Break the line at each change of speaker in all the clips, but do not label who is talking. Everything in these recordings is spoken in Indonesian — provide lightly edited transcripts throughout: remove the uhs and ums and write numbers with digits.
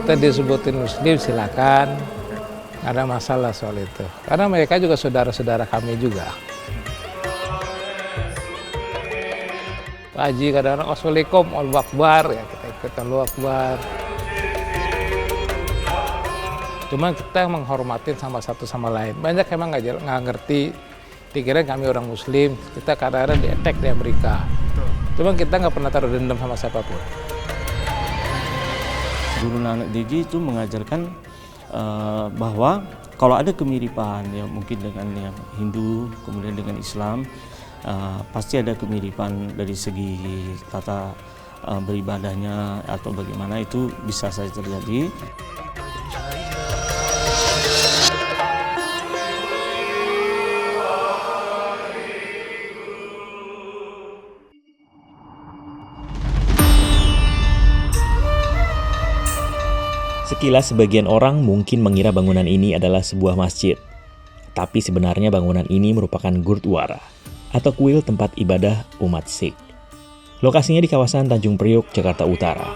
Kita disebutin Muslim silakan, nggak ada masalah soal itu. Karena mereka juga saudara-saudara kami juga. Pak Haji kadang-kadang Assalamualaikum, Allahu Akbar, ya kita ikut Allahu Akbar. Cuma kita menghormatin sama satu sama lain. Banyak emang nggak ngerti, dikira kami orang Muslim, kita kadang-kadang di-attack di Amerika. Cuma kita nggak pernah taruh dendam sama siapapun.
Guru Nanak Dev itu mengajarkan bahwa kalau ada kemiripan ya mungkin dengan yang Hindu kemudian dengan Islam pasti ada kemiripan dari segi tata beribadahnya atau bagaimana itu bisa saja terjadi.
Sekilas sebagian orang mungkin mengira bangunan ini adalah sebuah masjid. Tapi sebenarnya bangunan ini merupakan gurdwara atau kuil tempat ibadah umat Sikh. Lokasinya di kawasan Tanjung Priok, Jakarta Utara.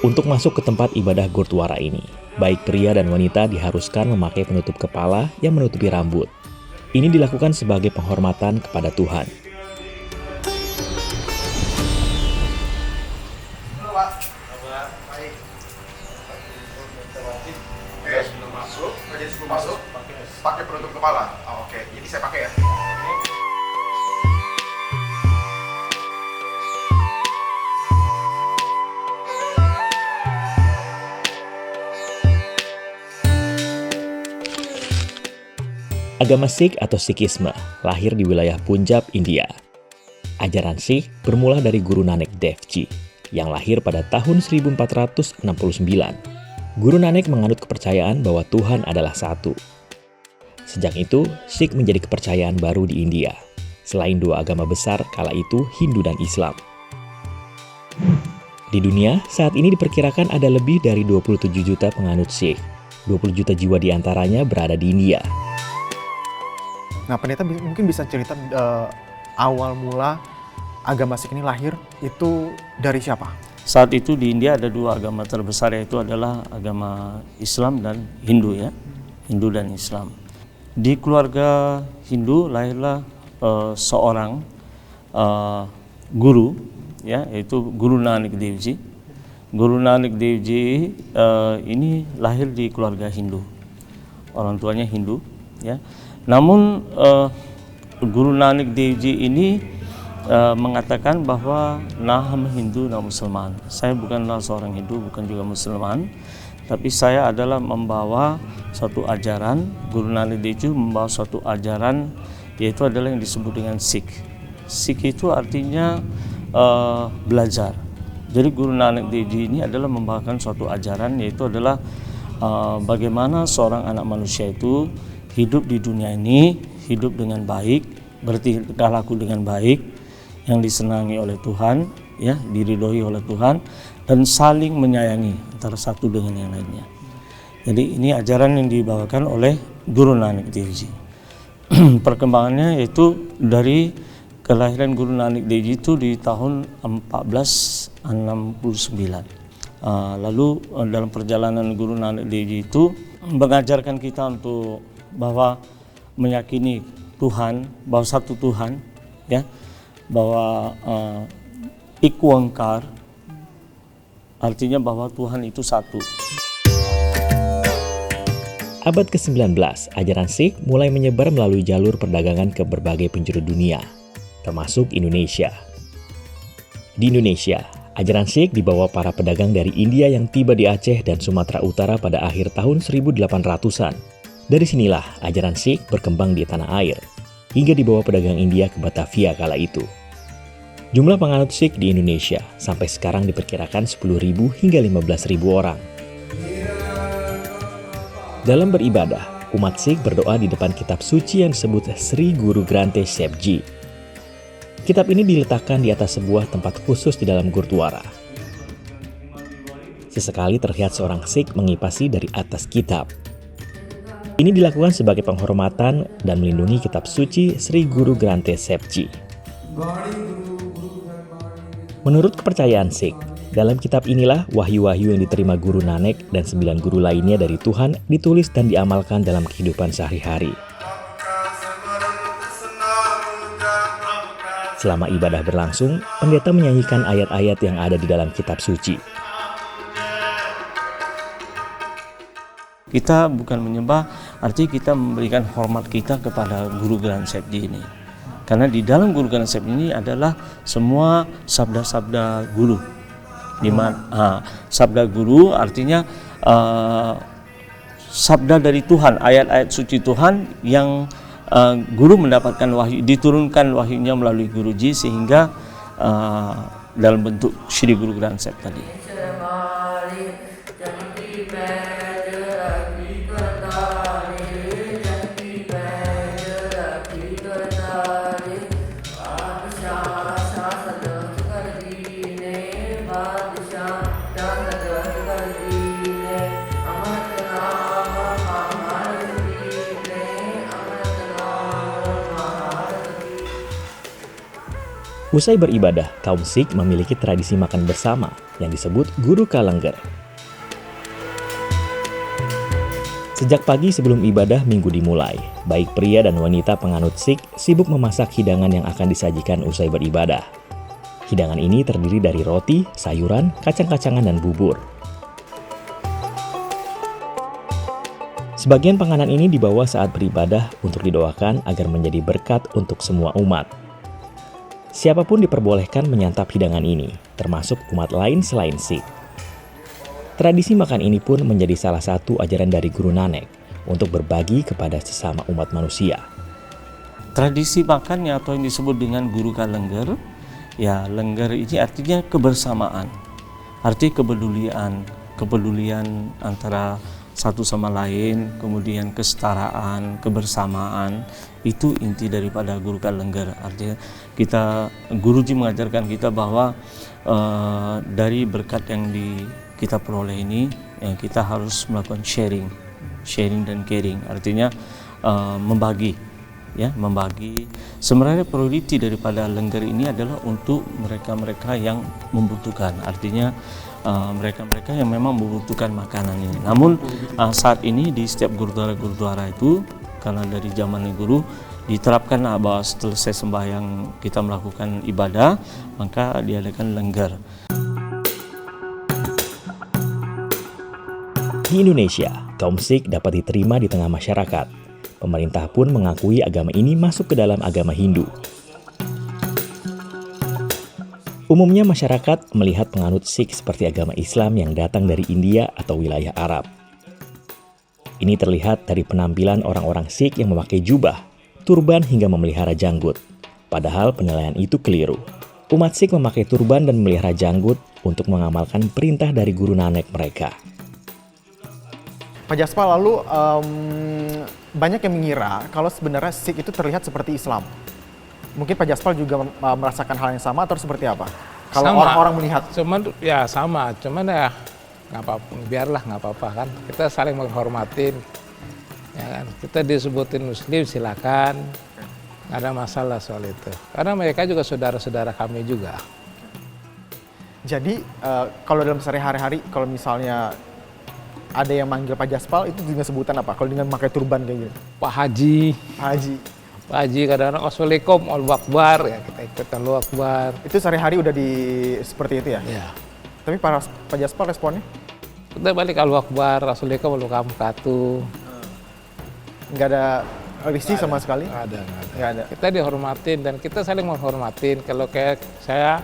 Untuk masuk ke tempat ibadah gurdwara ini, baik pria dan wanita diharuskan memakai penutup kepala yang menutupi rambut. Ini dilakukan sebagai penghormatan kepada Tuhan.
Sebelum masuk pakai penutup kepala. Oh, oke. Jadi saya pakai ya.
Agama Sikh atau Sikhisme lahir di wilayah Punjab, India. Ajaran Sikh bermula dari Guru Nanak Dev Ji yang lahir pada tahun 1469. Guru Nanak menganut kepercayaan bahwa Tuhan adalah satu. Sejak itu, Sikh menjadi kepercayaan baru di India, selain dua agama besar kala itu Hindu dan Islam. Di dunia, saat ini diperkirakan ada lebih dari 27 juta penganut Sikh. 20 juta jiwa diantaranya berada di India.
Nah, pendeta mungkin bisa cerita awal mula agama Sikh ini lahir itu dari siapa?
Saat itu di India ada dua agama terbesar, yaitu adalah agama Islam dan Hindu ya, Hindu dan Islam. Di keluarga Hindu lahirlah seorang guru ya, yaitu Guru Nanak Dev Ji. Guru Nanak Dev Ji ini lahir di keluarga Hindu, orang tuanya Hindu ya. Namun Guru Nanak Dev Ji ini mengatakan bahwa naham Hindu na Musliman. Saya bukanlah seorang Hindu, bukan juga Musliman, tapi saya adalah membawa suatu ajaran. Guru Nanak Dev Ji membawa suatu ajaran, yaitu adalah yang disebut dengan Sikh. Sikh itu artinya belajar. Jadi Guru Nanak Dev Ji ini adalah membawakan suatu ajaran, yaitu adalah bagaimana seorang anak manusia itu hidup di dunia ini, hidup dengan baik, bertingkah laku dengan baik, yang disenangi oleh Tuhan, ya, diridhoi oleh Tuhan, dan saling menyayangi antara satu dengan yang lainnya. Jadi ini ajaran yang dibawakan oleh Guru Nanak Dev Ji. Perkembangannya yaitu dari kelahiran Guru Nanak Dev Ji itu di tahun 1469. Lalu dalam perjalanan Guru Nanak Dev Ji itu mengajarkan kita untuk bahwa meyakini Tuhan, bahwa satu Tuhan, ya, bahwa ikwangkar artinya bahwa Tuhan itu satu.
Abad ke-19, ajaran Sikh mulai menyebar melalui jalur perdagangan ke berbagai penjuru dunia, termasuk Indonesia. Di Indonesia, ajaran Sikh dibawa para pedagang dari India yang tiba di Aceh dan Sumatera Utara pada akhir tahun 1800-an. Dari sinilah ajaran Sikh berkembang di tanah air, hingga dibawa pedagang India ke Batavia kala itu. Jumlah penganut Sikh di Indonesia sampai sekarang diperkirakan 10.000 hingga 15.000 orang. Dalam beribadah, umat Sikh berdoa di depan kitab suci yang disebut Sri Guru Granth Sahib Ji. Kitab ini diletakkan di atas sebuah tempat khusus di dalam gurdwara. Sesekali terlihat seorang Sikh mengipasi dari atas kitab. Ini dilakukan sebagai penghormatan dan melindungi kitab suci Sri Guru Granth Sahib Ji. Menurut kepercayaan Sikh, dalam kitab inilah wahyu-wahyu yang diterima Guru Nanak dan 9 guru lainnya dari Tuhan ditulis dan diamalkan dalam kehidupan sehari-hari. Selama ibadah berlangsung, pendeta menyanyikan ayat-ayat yang ada di dalam kitab suci.
Kita bukan menyembah, artinya kita memberikan hormat kita kepada Guru Granth Sahib Ji ini. Karena di dalam Guru Granth Sahib ini adalah semua sabda-sabda guru. Sabda guru artinya sabda dari Tuhan, ayat-ayat suci Tuhan yang guru mendapatkan wahyu, diturunkan wahyunya melalui Guruji sehingga dalam bentuk Sri Guru Granth Sahib tadi.
Usai beribadah, kaum Sikh memiliki tradisi makan bersama yang disebut Guru Ka Langar. Sejak pagi sebelum ibadah minggu dimulai, baik pria dan wanita penganut Sikh sibuk memasak hidangan yang akan disajikan usai beribadah. Hidangan ini terdiri dari roti, sayuran, kacang-kacangan, dan bubur. Sebagian panganan ini dibawa saat beribadah untuk didoakan agar menjadi berkat untuk semua umat. Siapapun diperbolehkan menyantap hidangan ini, termasuk umat lain selain Sikh. Tradisi makan ini pun menjadi salah satu ajaran dari Guru Nanak untuk berbagi kepada sesama umat manusia.
Tradisi makannya atau yang disebut dengan Guru Ka Langar, ya Langar ini artinya kebersamaan, arti kepedulian antara satu sama lain, kemudian kesetaraan, kebersamaan, itu inti daripada Guru Ka Langar. Artinya Guruji mengajarkan kita bahwa dari berkat yang kita peroleh ini, yang kita harus melakukan sharing dan caring. Artinya membagi. Sebenarnya prioriti daripada Langar ini adalah untuk mereka-mereka yang membutuhkan. Artinya mereka-mereka yang memang membutuhkan makanan ini. Namun saat ini di setiap gurdwara itu, karena dari zaman guru diterapkan bahwa selesai sembahyang kita melakukan ibadah, maka diadakan Langar.
Di Indonesia, kaum Sikh dapat diterima di tengah masyarakat. Pemerintah pun mengakui agama ini masuk ke dalam agama Hindu. Umumnya masyarakat melihat penganut Sikh seperti agama Islam yang datang dari India atau wilayah Arab. Ini terlihat dari penampilan orang-orang Sikh yang memakai jubah, turban hingga memelihara janggut. Padahal penilaian itu keliru. Umat Sikh memakai turban dan memelihara janggut untuk mengamalkan perintah dari Guru Nanak mereka.
Pak Jaspal, lalu banyak yang mengira kalau sebenarnya Sikh itu terlihat seperti Islam. Mungkin Pak Jaspal juga merasakan hal yang sama atau seperti apa? Kalau orang-orang melihat?
Cuman ya nggak apa-apa, biarlah nggak apa-apa kan. Kita saling menghormatin, ya kan. Kita disebutin Muslim silakan, nggak ada masalah soal itu. Karena mereka juga saudara-saudara kami juga.
Jadi kalau dalam sehari-hari, kalau misalnya ada yang manggil Pak Jaspal, itu dengan sebutan apa? Kalau dengan pakai turban kayak gitu?
Pak Haji. Pak Haji kadang-kadang Assalamualaikum, Allahu Akbar, ya kita ikut Allahu Akbar. Itu
sehari-hari udah seperti itu ya?
Iya.
Tapi Pak Jaspal responnya?
Kita balik Allahu Akbar, Assalamualaikum warahmatullahi wabarakatuh.
Nggak ada risih sama sekali?
Nggak ada. Kita dihormatin dan kita saling menghormatin. Kalau kayak saya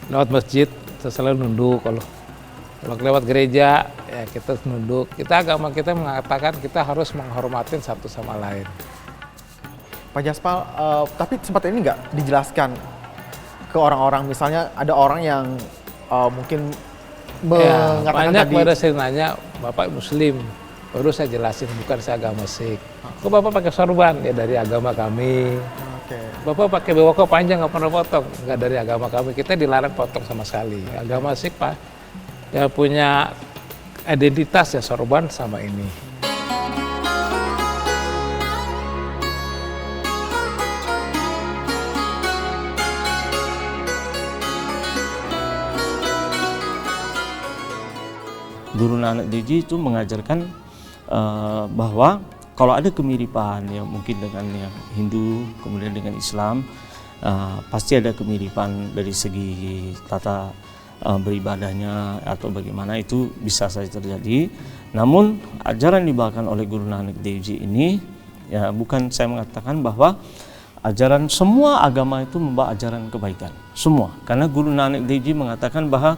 lewat masjid, saya selalu nunduk. Kalau lewat gereja, ya kita nunduk. Agama kita mengatakan kita harus menghormatin satu sama lain.
Pak Jaspal, tapi sempat ini nggak dijelaskan ke orang-orang, misalnya ada orang yang mungkin mengatakan
banyak
tadi.
pada saya nanya, Bapak Muslim, baru saya jelasin bukan saya agama Sikh. Kok Bapak pakai sorban? Ya dari agama kami. Bapak pakai bewoko panjang nggak pernah potong? Nggak dari agama kami. Kita dilarang potong sama sekali. Agama Sikh Pak, ya punya identitas ya sorban sama ini.
Guru Nanak Dev Ji itu mengajarkan bahwa kalau ada kemiripan ya mungkin dengan yang Hindu kemudian dengan Islam, pasti ada kemiripan dari segi tata beribadahnya atau bagaimana, itu bisa saja terjadi. Namun ajaran dibawakan oleh Guru Nanak Dev Ji ini ya bukan saya mengatakan bahwa ajaran semua agama itu membawa ajaran kebaikan semua, karena Guru Nanak Dev Ji mengatakan bahwa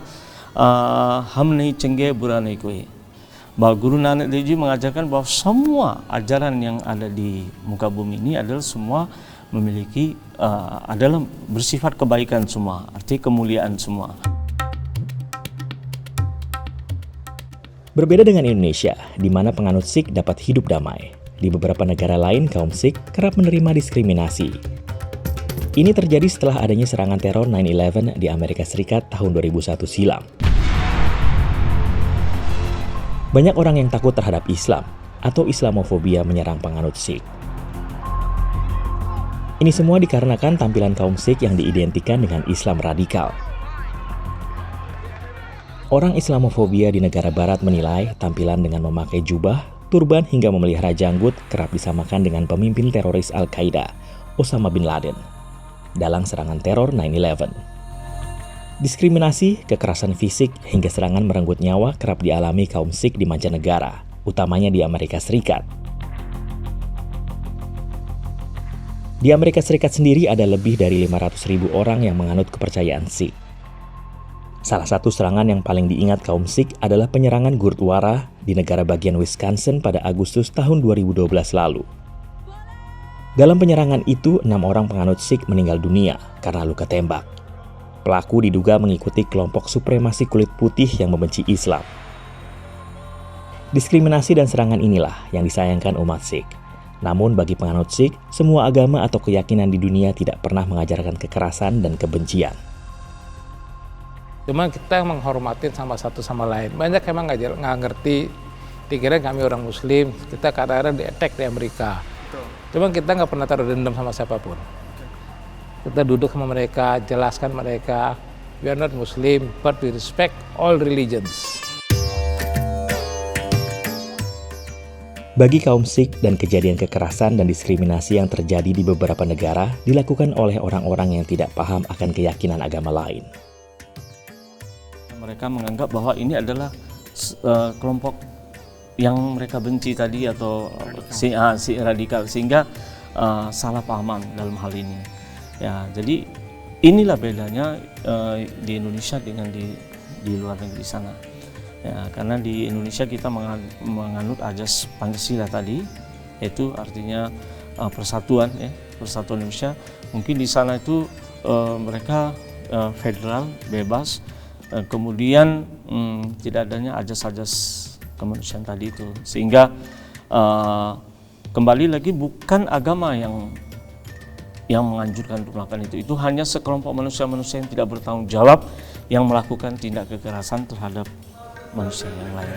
ham nahi cengge bura nahi koi, bahwa Guru Nanak Dev Ji mengajarkan bahwa semua ajaran yang ada di muka bumi ini adalah semua memiliki adalah bersifat kebaikan semua, arti kemuliaan semua.
Berbeda dengan Indonesia, di mana penganut Sikh dapat hidup damai. Di beberapa negara lain, kaum Sikh kerap menerima diskriminasi. Ini terjadi setelah adanya serangan teror 9/11 di Amerika Serikat tahun 2001 silam. Banyak orang yang takut terhadap Islam atau Islamofobia menyerang penganut Sikh. Ini semua dikarenakan tampilan kaum Sikh yang diidentikan dengan Islam radikal. Orang Islamofobia di negara barat menilai tampilan dengan memakai jubah, turban hingga memelihara janggut kerap disamakan dengan pemimpin teroris Al-Qaeda, Osama bin Laden, dalam serangan teror 9/11. Diskriminasi, kekerasan fisik, hingga serangan merenggut nyawa kerap dialami kaum Sikh di mancanegara, utamanya di Amerika Serikat. Di Amerika Serikat sendiri ada lebih dari 500.000 orang yang menganut kepercayaan Sikh. Salah satu serangan yang paling diingat kaum Sikh adalah penyerangan Gurdwara di negara bagian Wisconsin pada Agustus tahun 2012 lalu. Dalam penyerangan itu, 6 orang penganut Sikh meninggal dunia karena luka tembak. Pelaku diduga mengikuti kelompok supremasi kulit putih yang membenci Islam. Diskriminasi dan serangan inilah yang disayangkan umat Sikh. Namun bagi penganut Sikh, semua agama atau keyakinan di dunia tidak pernah mengajarkan kekerasan dan kebencian.
Cuman kita menghormatin sama satu sama lain. Banyak emang nggak ngerti, dikira kami orang Muslim, kita kadang-kadang di-attack di Amerika. Cuman kita nggak pernah taruh dendam sama siapapun. Kita duduk sama mereka, jelaskan mereka, we are not Muslim, but we respect all religions.
Bagi kaum Sikh, dan kejadian kekerasan dan diskriminasi yang terjadi di beberapa negara dilakukan oleh orang-orang yang tidak paham akan keyakinan agama lain.
Mereka menganggap bahwa ini adalah kelompok yang mereka benci tadi atau si radikal, sehingga salah pahaman dalam hal ini. Ya, jadi inilah bedanya di Indonesia dengan di luar negeri sana. Ya, karena di Indonesia kita menganut ajas Pancasila tadi, yaitu artinya persatuan, ya, persatuan Indonesia. Mungkin di sana itu mereka federal, bebas. Kemudian tidak adanya ajas-ajas kemanusiaan tadi itu, sehingga kembali lagi bukan agama yang menganjurkan untuk melakukan itu hanya sekelompok manusia-manusia yang tidak bertanggung jawab yang melakukan tindak kekerasan terhadap manusia yang lain.